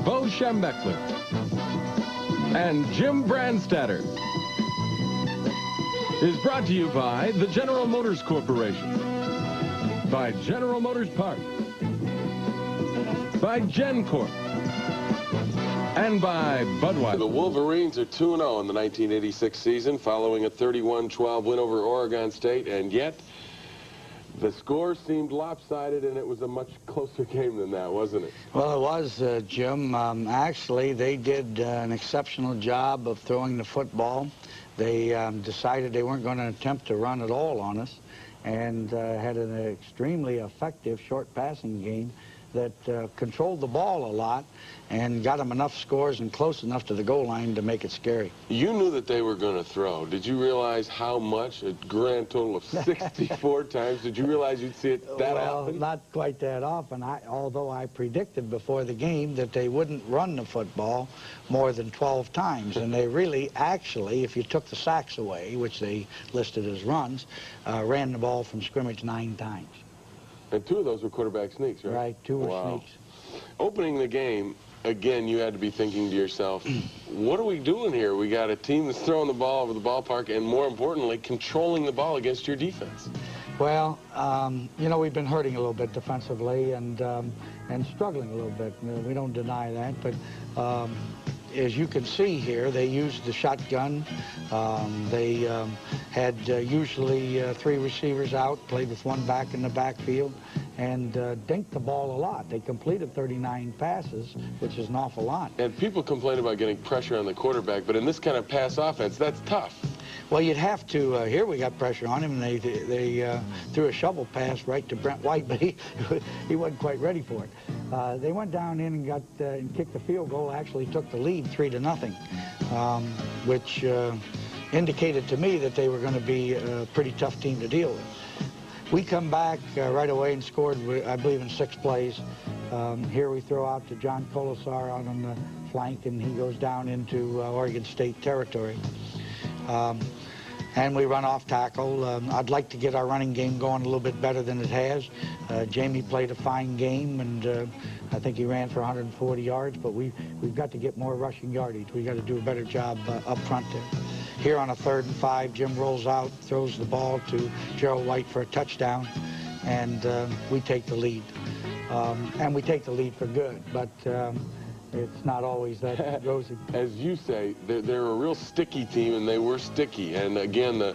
Bo Schembechler and Jim Brandstatter is brought to you by the General Motors Corporation, by General Motors Parts, by GenCorp, and by Budweiser. The Wolverines are 2-0 in the 1986 season following a 31-12 win over Oregon State, and yet the score seemed lopsided, and it was a much closer game than that, wasn't it? Well, it was, Jim. Actually, they did an exceptional job of throwing the football. They decided they weren't going to attempt to run at all on us, and had an extremely effective short passing game that controlled the ball a lot and got them enough scores and close enough to the goal line to make it scary. You knew that they were going to throw. Did you realize how much? A grand total of 64 times. Did you realize you'd see it that often? Well, not quite that often, although I predicted before the game that they wouldn't run the football more than 12 times. And they really, actually, if you took the sacks away, which they listed as runs, ran the ball from scrimmage 9 times. And 2 of those were quarterback sneaks, right? Right, 2 were sneaks. Opening the game, again, you had to be thinking to yourself, what are we doing here? We got a team that's throwing the ball over the ballpark and, more importantly, controlling the ball against your defense. Well, you know, we've been hurting a little bit defensively and struggling a little bit. We don't deny that, but as you can see here, they used the shotgun. They had usually 3 receivers out, played with 1 back in the backfield, and dinked the ball a lot. They completed 39 passes, which is an awful lot. And people complain about getting pressure on the quarterback, but in this kind of pass offense, that's tough. Well, you'd have to. Here we got pressure on him, and they threw a shovel pass right to Brent White, but he wasn't quite ready for it. They went down in and got and kicked the field goal. Actually took the lead 3-0, which indicated to me that they were going to be a pretty tough team to deal with. We come back right away and scored, I believe, in 6 plays. Here we throw out to John Colasar out on the flank, and he goes down into Oregon State territory. And we run off tackle. I'd like to get our running game going a little bit better than it has. Jamie played a fine game, and I think he ran for 140 yards, but we've got to get more rushing yardage. We've got to do a better job up front there. Here on a 3rd and 5, Jim rolls out, throws the ball to Gerald White for a touchdown, and we take the lead. And we take the lead for good, but it's not always that rosy. As you say, they're a real sticky team, and they were sticky. And again, the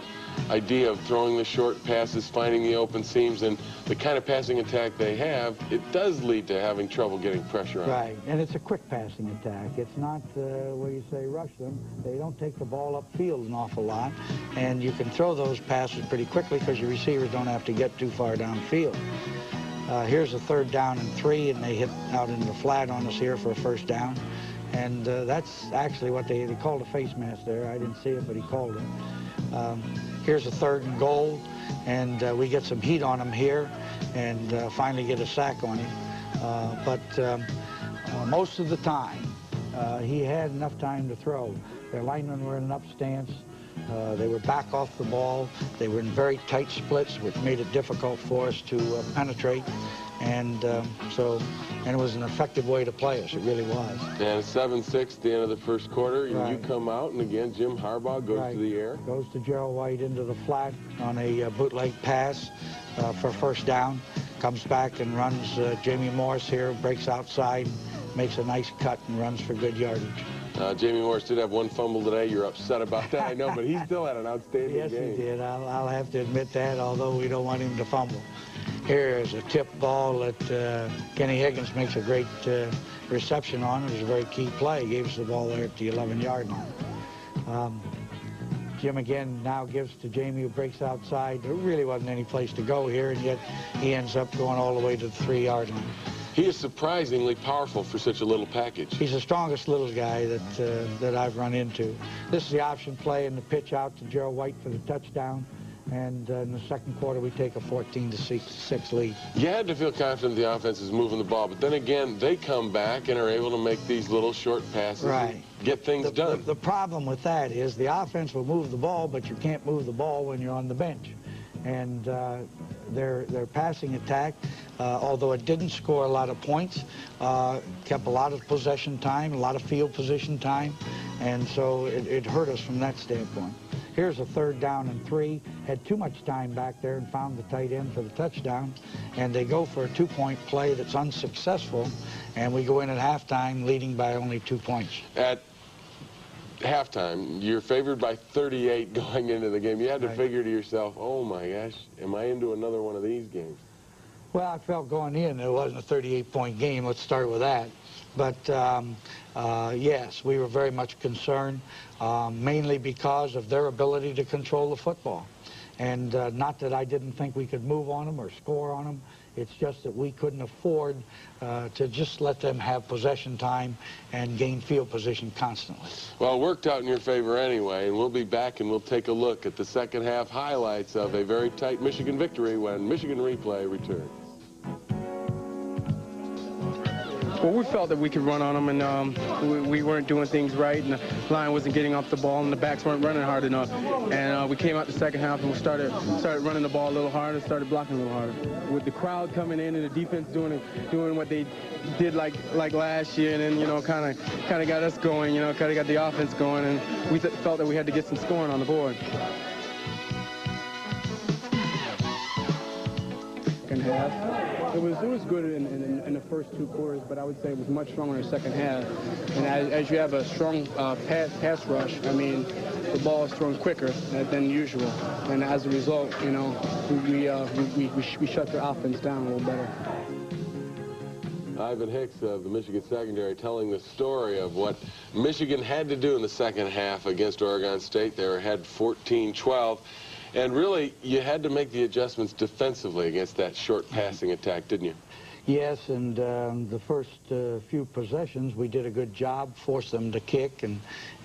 idea of throwing the short passes, finding the open seams, and the kind of passing attack they have, it does lead to having trouble getting pressure on. Right, and it's a quick passing attack. It's not where you say rush them. They don't take the ball upfield an awful lot, and you can throw those passes pretty quickly because your receivers don't have to get too far downfield. Here's a 3rd down and 3, and they hit out into the flat on us here for a 1st down. And that's actually what they called a face mask there. I didn't see it, but he called it. Here's a 3rd and goal, and we get some heat on him here and finally get a sack on him. But most of the time, he had enough time to throw. Their linemen were in an up stance. They were back off the ball. They were in very tight splits, which made it difficult for us to penetrate. And it was an effective way to play us. It really was. And 7-6 at the end of the 1st quarter. Right. You come out, and again, Jim Harbaugh goes to the air. Goes to Gerald White into the flat on a bootleg pass for 1st down. Comes back and runs Jamie Morris here, breaks outside, makes a nice cut, and runs for good yardage. Jamie Morris did have 1 fumble today. You're upset about that, I know, but he still had an outstanding game. Yes, he did. I'll have to admit that, although we don't want him to fumble. Here is a tip ball that Kenny Higgins makes a great reception on. It was a very key play. He gave us the ball there at the 11-yard line. Jim again now gives to Jamie, who breaks outside. There really wasn't any place to go here, and yet he ends up going all the way to the 3-yard line. He is surprisingly powerful for such a little package. He's the strongest little guy that I've run into. This is the option play and the pitch out to Gerald White for the touchdown. And in the 2nd quarter, we take a 14-6 lead. You had to feel confident the offense is moving the ball, but then again, they come back and are able to make these little short passes and get things done. The problem with that is the offense will move the ball, but you can't move the ball when you're on the bench. And their passing attack, although it didn't score a lot of points, kept a lot of possession time, a lot of field position time, and so it hurt us from that standpoint. Here's a 3rd down and 3. Had too much time back there and found the tight end for the touchdown. And they go for a 2-point play that's unsuccessful. And we go in at halftime leading by only 2 points. At halftime, you're favored by 38 going into the game. You had to figure to yourself, oh my gosh, am I into another one of these games? Well, I felt going in it wasn't a 38-point game. Let's start with that. But yes, we were very much concerned, mainly because of their ability to control the football. And not that I didn't think we could move on them or score on them. It's just that we couldn't afford to just let them have possession time and gain field position constantly. Well, it worked out in your favor anyway, and we'll be back and we'll take a look at the second half highlights of a very tight Michigan victory when Michigan Replay returns. Well, we felt that we could run on them, and we weren't doing things right, and the line wasn't getting off the ball, and the backs weren't running hard enough. And we came out the second half, and we started running the ball a little harder, started blocking a little harder. With the crowd coming in and the defense doing what they did like last year, and then kind of got us going, kind of got the offense going, and we felt that we had to get some scoring on the board. Second half. It was good in the first 2 quarters, but I would say it was much stronger in the second half. And as you have a strong pass rush, I mean, the ball is thrown quicker than usual. And as a result, we shut their offense down a little better. Ivan Hicks of the Michigan secondary telling the story of what Michigan had to do in the second half against Oregon State. They were ahead 14-12. And really, you had to make the adjustments defensively against that short passing attack, didn't you? Yes, and the first few possessions, we did a good job, forced them to kick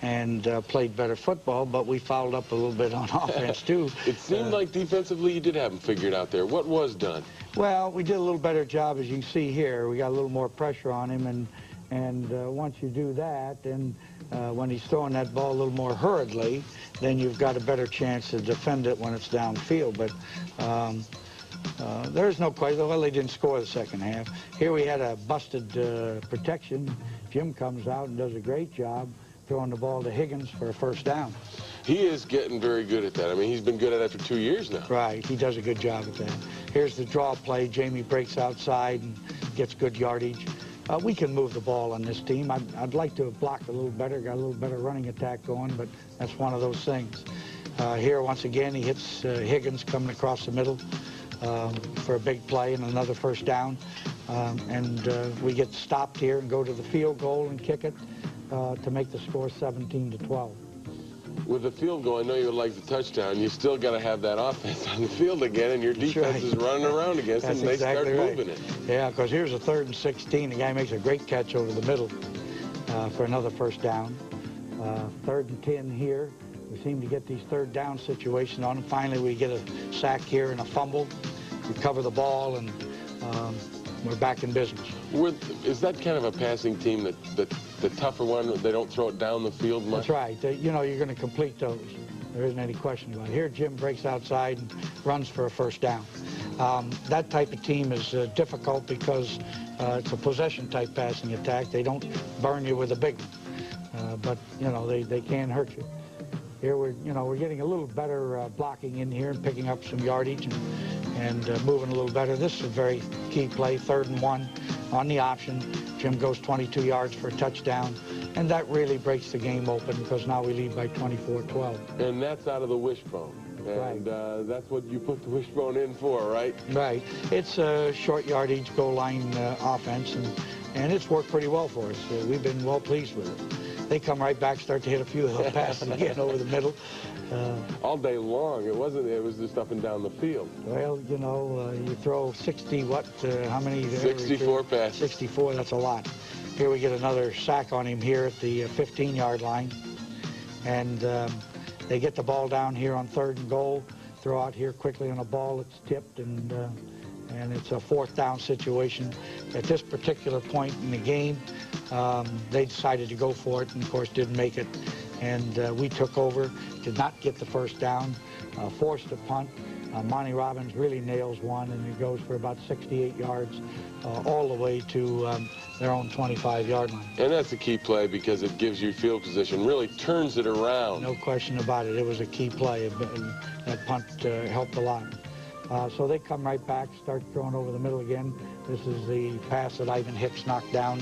and played better football, but we fouled up a little bit on offense, too. It seemed like defensively you did have them figured out there. What was done? Well, we did a little better job, as you can see here. We got a little more pressure on him, and once you do that, then when he's throwing that ball a little more hurriedly, then you've got a better chance to defend it when it's downfield. But there's no question. Well, they didn't score the second half. Here we had a busted protection. Jim comes out and does a great job throwing the ball to Higgins for a 1st down. He is getting very good at that. I mean, he's been good at it for 2 years now. Right. He does a good job at that. Here's the draw play. Jamie breaks outside and gets good yardage. We can move the ball on this team. I'd like to have blocked a little better, got a little better running attack going, but that's one of those things. Here, once again, he hits Higgins coming across the middle for a big play and another 1st down. We get stopped here and go to the field goal and kick it to make the score 17-12. With the field goal, I know you would like the touchdown. You still got to have that offense on the field again, and your defense is running around against them, and they start moving it. Yeah, because here's a 3rd and 16. The guy makes a great catch over the middle for another 1st down. 3rd and 10 here. We seem to get these 3rd down situations on them. Finally, we get a sack here and a fumble. We cover the ball, and we're back in business. Is that kind of a passing team that the tougher one, they don't throw it down the field much? That's right. You're going to complete those. There isn't any question about it. Here, Jim breaks outside and runs for a 1st down. That type of team is difficult because it's a possession-type passing attack. They don't burn you with a big one, but they can hurt you. Here we're getting a little better blocking in here and picking up some yardage and moving a little better. This is a very key play, 3rd and 1 on the option. Jim goes 22 yards for a touchdown, and that really breaks the game open because now we lead by 24-12. And that's out of the wishbone. And that's what you put the wishbone in for, right? Right. It's a short yardage goal line offense, and it's worked pretty well for us. We've been well pleased with it. They come right back, start to hit a few of those passes again over the middle. All day long. It was just up and down the field. Well, you throw 60, how many? 64 passes. 64, that's a lot. Here we get another sack on him here at the 15-yard line. And they get the ball down here on 3rd and goal, throw out here quickly on a ball that's tipped, and it's a 4th down situation. At this particular point in the game, they decided to go for it and, of course, didn't make it. And we took over, did not get the 1st down, forced a punt, Monty Robbins really nails one, and it goes for about 68 yards all the way to their own 25-yard line. And that's a key play because it gives you field position, really turns it around. No question about it. It was a key play. That punt helped a lot. So they come right back, start throwing over the middle again. This is the pass that Ivan Hicks knocked down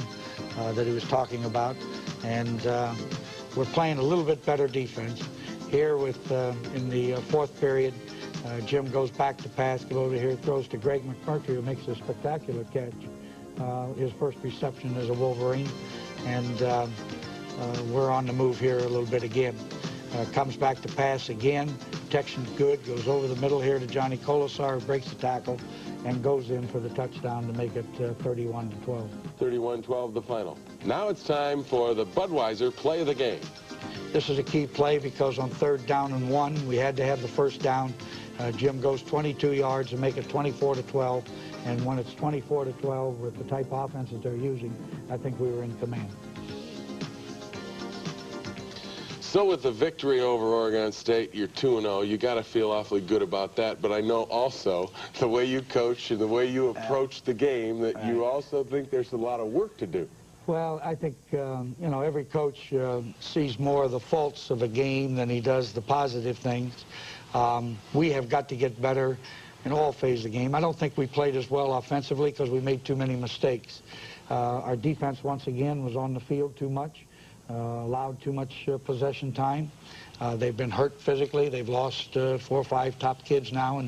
that he was talking about. And we're playing a little bit better defense. Here in the fourth period, Jim goes back to pass, goes over here, throws to Greg McMurtry, who makes a spectacular catch. His first reception as a Wolverine. And we're on the move here a little bit again. Comes back to pass again. Protection's good. Goes over the middle here to Johnny Colasar, breaks the tackle, and goes in for the touchdown to make it 31-12. 31-12 the final. Now it's time for the Budweiser play of the game. This is a key play because on 3rd down and 1, we had to have the first down. Jim goes 22 yards to make it 24-12. And when it's 24-12 with the type of offenses they're using, I think we were in command. So with the victory over Oregon State, you're 2-0. You got to feel awfully good about that. But I know also the way you coach and the way you approach the game that you also think there's a lot of work to do. Well, I think, you know, every coach sees more of the faults of a game than he does the positive things. We have got to get better in all phases of the game. I don't think we played as well offensively because we made too many mistakes. Our defense, once again, was on the field too much. Allowed too much possession time. They've been hurt physically. They've lost 4 or 5 top kids now,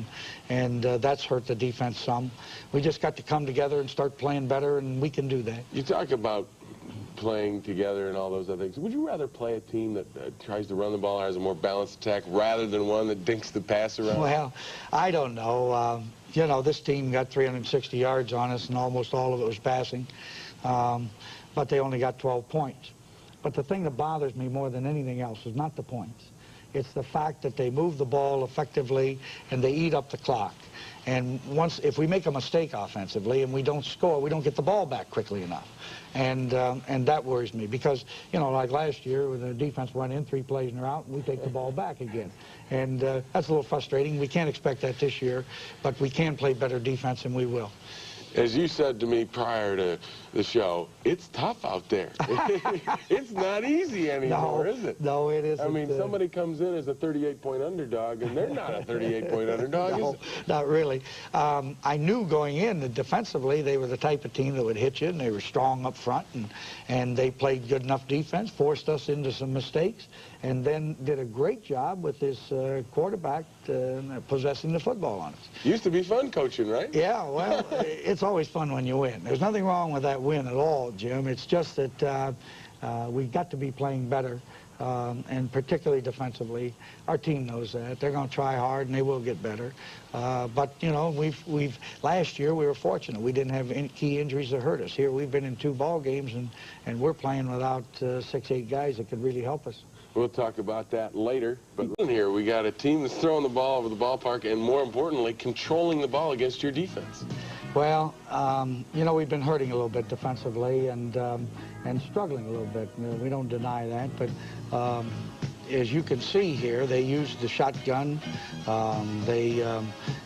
and that's hurt the defense some. We just got to come together and start playing better, and we can do that. You talk about playing together and all those other things. Would you rather play a team that tries to run the ball or has a more balanced attack rather than one that dinks the pass around? Well, I don't know. You know, this team got 360 yards on us, and almost all of it was passing, but they only got 12 points. But the thing that bothers me more than anything else is not the points. It's the fact that they move the ball effectively and they eat up the clock. And if we make a mistake offensively and we don't score, we don't get the ball back quickly enough. And that worries me because, you know, like last year when the defense went in 3 plays and they're out, and we take the ball back again. And that's a little frustrating. We can't expect that this year, but we can play better defense, and we will. As you said to me prior to the show, it's tough out there. It's not easy anymore, is it? No, it isn't. I mean, somebody comes in as a 38-point underdog, and they're not a 38-point underdog, no, is it? Not really. I knew going in that defensively they were the type of team that would hit you, and they were strong up front, and they played good enough defense, forced us into some mistakes, and then did a great job with this quarterback possessing the football on us. Used to be fun coaching, right? Yeah, well, it's always fun when you win. There's nothing wrong with that win at all, Jim. It's just that we've got to be playing better, and particularly defensively. Our team knows that. They're going to try hard, and they will get better. But, you know, last year we were fortunate. We didn't have any key injuries that hurt us. Here we've been in 2 ball games, and we're playing without 6, 8 guys that could really help us. We'll talk about that later. But in here, we got a team that's throwing the ball over the ballpark and, more importantly, controlling the ball against your defense. Well, you know, we've been hurting a little bit defensively and struggling a little bit. We don't deny that. But as you can see here, they used the shotgun. They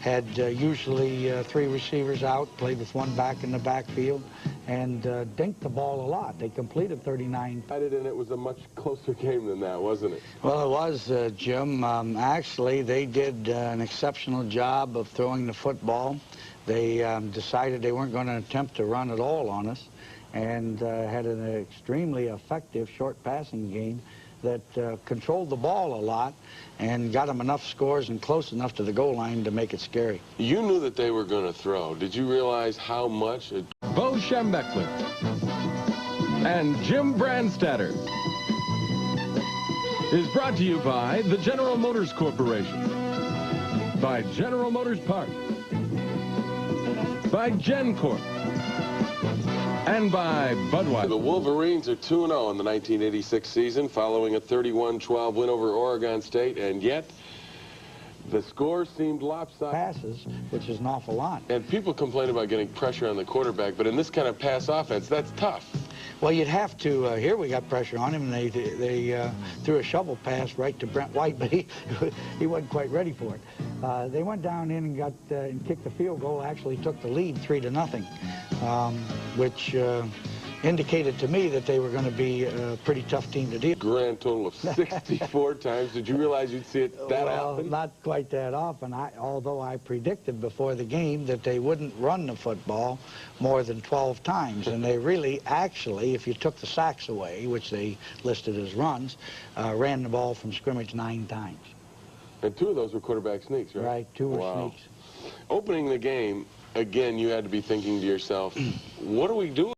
had usually 3 receivers out, played with 1 back in the backfield, and dinked the ball a lot. They completed 39. And it was a much closer game than that, wasn't it? Well, it was, Jim. Actually, they did an exceptional job of throwing the football. They decided they weren't going to attempt to run at all on us, and had an extremely effective short passing game that controlled the ball a lot and got them enough scores and close enough to the goal line to make it scary. You knew that they were going to throw. Did you realize how much? Bo Schembechler and Jim Brandstatter is brought to you by the General Motors Corporation, by General Motors Parts, by GenCorp, and by Budweiser. The Wolverines are 2-0 in the 1986 season following a 31-12 win over Oregon State, and yet the score seemed lopsided. Passes, which is an awful lot. And people complain about getting pressure on the quarterback, but in this kind of pass offense, that's tough. Well, you'd have to. Here we got pressure on him, and they threw a shovel pass right to Brent White, but he wasn't quite ready for it. They went down in and got and kicked the field goal. Actually, took the lead 3-0, which indicated to me that they were going to be a pretty tough team to deal with. Grand total of 64 times. Did you realize you'd see it that often? Not quite that often, although I predicted before the game that they wouldn't run the football more than 12 times. And they really, actually, if you took the sacks away, which they listed as runs, ran the ball from scrimmage 9 times. And 2 of those were quarterback sneaks, right? Right, 2 were sneaks. Opening the game, again, you had to be thinking to yourself, what do we do?